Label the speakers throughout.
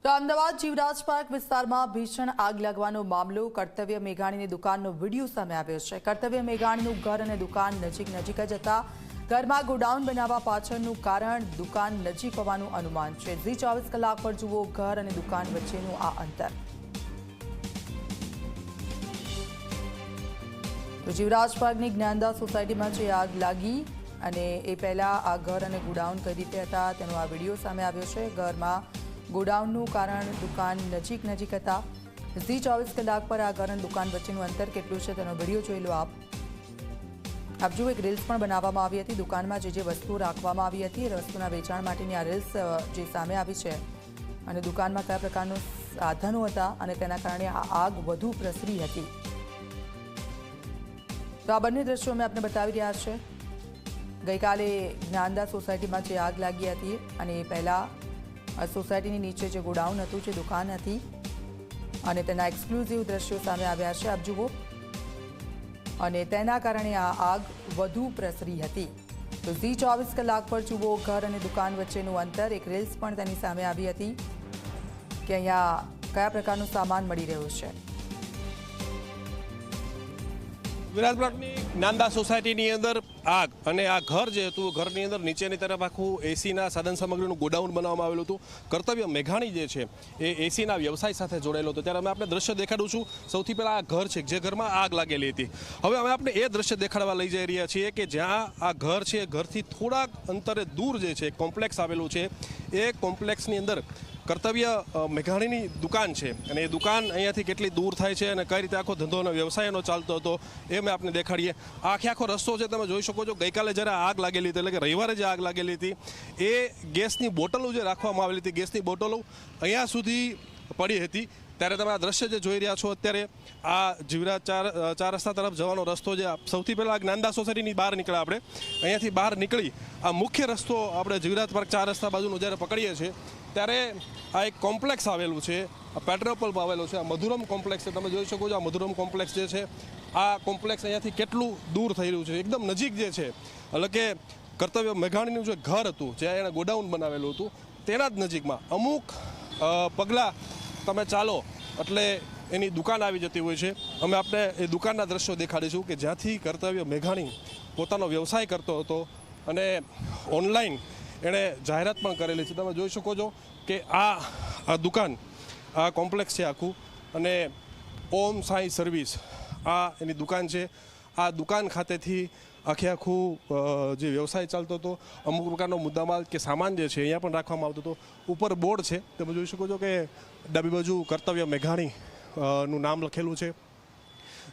Speaker 1: તો અમદાવાદ જીવરાજ પાર્ક વિસ્તારમાં ભીષણ આગ લાગવાનો મામલો કર્તવ્ય મેઘાણીની દુકાનનો વિડીયો સામે આવ્યો છે। કર્તવ્ય મેઘાણીનું ઘર અને દુકાન નજીક જ હતા। ઘરમાં ગોડાઉન બનાવવા પાછળનું કારણ દુકાન નજીક હોવાનું અનુમાન છે। ઝી 24 કલાક પર જુઓ ઘર અને દુકાન વચ્ચેનું આ અંતર। તો જીવરાજ પાર્કની જ્ઞાનદાસ સોસાયટીમાં જે આગ લાગી અને એ પહેલા આ ઘર અને ગોડાઉન કઈ રીતે હતા તેનો આ વિડીયો સામે આવ્યો છે। ઘરમાં ગોડાઉનનું કારણ દુકાન નજીક હતા। ઝી 24 કલાક પર આ ઘર અને દુકાન વચ્ચેનું અંતર કેટલું છે તેનો વિડીયો જોઈ લો આપ જુઓ। એક રીલ્સ પણ બનાવવામાં આવી હતી। દુકાનમાં જે વસ્તુઓ રાખવામાં આવી હતી એ વસ્તુના વેચાણ માટેની આ રીલ્સ જે સામે આવી છે અને દુકાનમાં કયા પ્રકારનું સાધનો હતા અને તેના કારણે આ આગ વધુ પ્રસરી હતી। તો આ બંને દ્રશ્યો અમે આપને બતાવી રહ્યા છે। ગઈકાલે જ્ઞાનદાસ સોસાયટીમાં જે આગ લાગી હતી અને એ પહેલાં સોસાયટીની નીચે જે ગોડાઉન હતું જે દુકાન હતી અને તેના એક્સક્લુઝિવ દ્રશ્યો સામે આવ્યા છે આપ જુઓ અને તેના કારણે આ આગ વધુ પ્રસરી હતી। તો ઝી 24 કલાક પર જુઓ ઘર અને દુકાન વચ્ચેનું અંતર। એક રીલ્સ પણ તેની સામે આવી હતી કે અહીંયા કયા પ્રકારનું સામાન મળી રહ્યું છે।
Speaker 2: વિરાજ પાર્કની જ્ઞાનદાસ સોસાયટીની અંદર આગ અને આ ઘર જે હતું ઘરની અંદર નીચેની તરફ આખું એસીના સાધન સામગ્રીનું ગોડાઉન બનાવવામાં આવેલું હતું। કર્તવ્ય મેઘાણી જે છે એ એસીના વ્યવસાય સાથે જોડાયેલો હતો। ત્યારે અમે આપણે દ્રશ્ય દેખાડું છું। સૌથી પહેલાં આ ઘર છે જે ઘરમાં આગ લાગેલી હતી। હવે અમે આપણે એ દ્રશ્ય દેખાડવા લઈ જઈ રહ્યા છીએ કે જ્યાં આ ઘર છે ઘરથી થોડાક અંતરે દૂર જે છે કોમ્પ્લેક્સ આવેલું છે। એ કોમ્પ્લેક્સની અંદર કર્તવ્ય મેઘાણીની દુકાન છે અને એ દુકાન અહીંયાથી કેટલી દૂર થાય છે અને કઈ રીતે આખો ધંધો અને વ્યવસાયનો ચાલતો હતો એ મેં આપને દેખાડીએ। આખો રસ્તો છે તમે જોઈ શકો છો। ગઈકાલે જ્યારે આગ લાગેલી હતી એટલે કે રવિવારે જે આગ લાગેલી હતી એ ગેસની બોટલો જે રાખવામાં આવેલી હતી ગેસની બોટલો અહીંયા સુધી પડી હતી। ત્યારે તમે આ દ્રશ્ય જે જોઈ રહ્યા છો અત્યારે આ જીવરાજ ચાર રસ્તા તરફ જવાનો રસ્તો જે સૌથી પહેલાં જ્ઞાનદાસ સોસાયટીની બહાર નીકળ્યા આપણે અહીંયાથી બહાર નીકળી આ મુખ્ય રસ્તો આપણે જીવરાજ પાર્ક 4 રસ્તા બાજુનો જ્યારે પકડીએ છીએ ત્યારે આ એક કોમ્પ્લેક્સ આવેલું છે। આ પેટ્રોલ પંપ આવેલો છે। આ મધુરમ કોમ્પ્લેક્સ છે તમે જોઈ શકો છો। આ મધુરમ કોમ્પ્લેક્સ જે છે આ કોમ્પ્લેક્સ અહીંયાથી કેટલું દૂર થઈ રહ્યું છે એકદમ નજીક જે છે એટલે કે કર્તવ્ય મેઘાણીનું જે ઘર હતું જ્યાં એણે ગોડાઉન બનાવેલું હતું તેના જ નજીકમાં અમુક પગલાં તમે ચાલો એટલે એની દુકાન આવી જતી હોય છે। અમે આપણે એ દુકાનના દ્રશ્યો દેખાડીશું કે જ્યાંથી કર્તવ્ય મેઘાણી પોતાનો વ્યવસાય કરતો હતો અને ઓનલાઈન એણે જાહેરાત પણ કરેલી છે। તમે જોઈ શકો છો કે આ દુકાન આ કોમ્પ્લેક્સ છે આખું અને ઓમ સાઈ સર્વિસ આ એની દુકાન છે। આ દુકાન ખાતેથી આખું જે વ્યવસાય ચાલતો હતો અમુક પ્રકારનો મુદ્દામાલ કે સામાન જે છે અહીંયા પણ રાખવામાં આવતો હતો। ઉપર બોર્ડ છે તમે જોઈ શકો છો કે ડાબી બાજુ કર્તવ્ય મેઘાણી નું નામ લખેલું છે।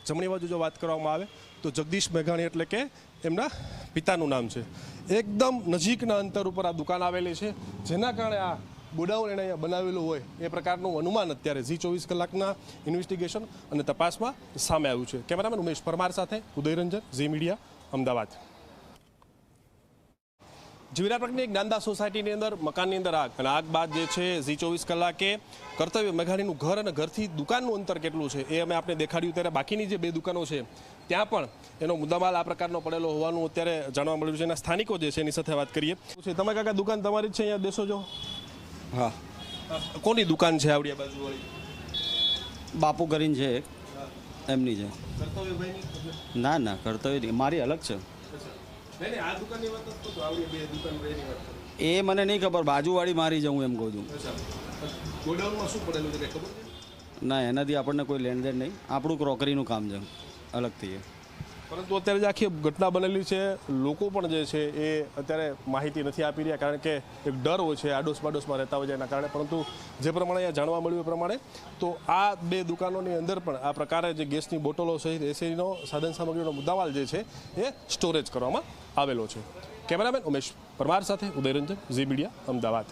Speaker 2: જમણી બાજુ જો વાત કરવામાં આવે તો જગદીશ મેઘાણી એટલે કે એમના પિતાનું નામ છે। એકદમ નજીકના અંતર ઉપર આ દુકાન આવેલી છે જેના કારણે આ ગોડાઉન એણે અહીંયા બનાવેલું હોય એ પ્રકારનું અનુમાન અત્યારે ઝી 24 કલાકના ઇન્વેસ્ટિગેશન અને તપાસમાં સામે આવ્યું છે। કેમેરામેન ઉમેશ પરમાર સાથે ઉદયરંજન, ઝી મીડિયા, અમદાવાદ। જીવરાજ પાર્કની જ્ઞાનદાસ સોસાયટીની અંદર મકાનની અંદર આગ અને આગ બાદ જે છે ઝી 24 કલાકે કર્તવ્ય મેઘાણીનું ઘર અને ઘરથી દુકાનનું અંતર કેટલું છે એ અમે આપણે દેખાડ્યું। ત્યારે બાકીની જે 2 દુકાનો છે ત્યાં પણ એનો મુદ્દામાલ આ પ્રકારનો પડેલો હોવાનું અત્યારે જાણવા મળ્યું છે। એના સ્થાનિકો જે છે એની સાથે વાત કરીએ। તમે કાકા દુકાન તમારી જ છે અહીંયા દેશો છો?
Speaker 3: હા।
Speaker 2: કોની દુકાન છે આવડિયા બાજુવાળી?
Speaker 3: બાપુ કરીને છે એક એમની છે।
Speaker 2: કર્તવ્યભાઈની?
Speaker 3: ના કર્તવ્ય મારી અલગ છે।
Speaker 2: આ દુકાનની વાત તો આવડિયા 2 દુકાન રહેની વાત
Speaker 3: એ મને નહીં ખબર બાજુવાળી મારી છે હું એમ કહું છું।
Speaker 2: ગોડાઉનમાં શું પડેલું છે ખબર છે?
Speaker 3: ના એનાથી આપણને કોઈ લેણદેણ નહીં। આપણું ક્રોકરીનું કામ છે અલગથી।
Speaker 2: પરંતુ અત્યારે જે આખી ઘટના બનેલી છે લોકો પણ જે છે એ અત્યારે માહિતી નથી આપી રહ્યા કારણ કે એક ડર હોય છે આડોશ પાડોશમાં રહેતા હોય છે એના કારણે। પરંતુ જે પ્રમાણે અહીંયા જાણવા મળ્યું એ પ્રમાણે તો આ 2 દુકાનોની અંદર પણ આ પ્રકારે જે ગેસની બોટલો સહિત એસીનો સાધન સામગ્રીનો મુદ્દામાલ જે છે એ સ્ટોરેજ કરવામાં આવેલો છે। કેમેરામેન ઉમેશ પરમાર સાથે ઉદયરંજન, ઝી મીડિયા, અમદાવાદ।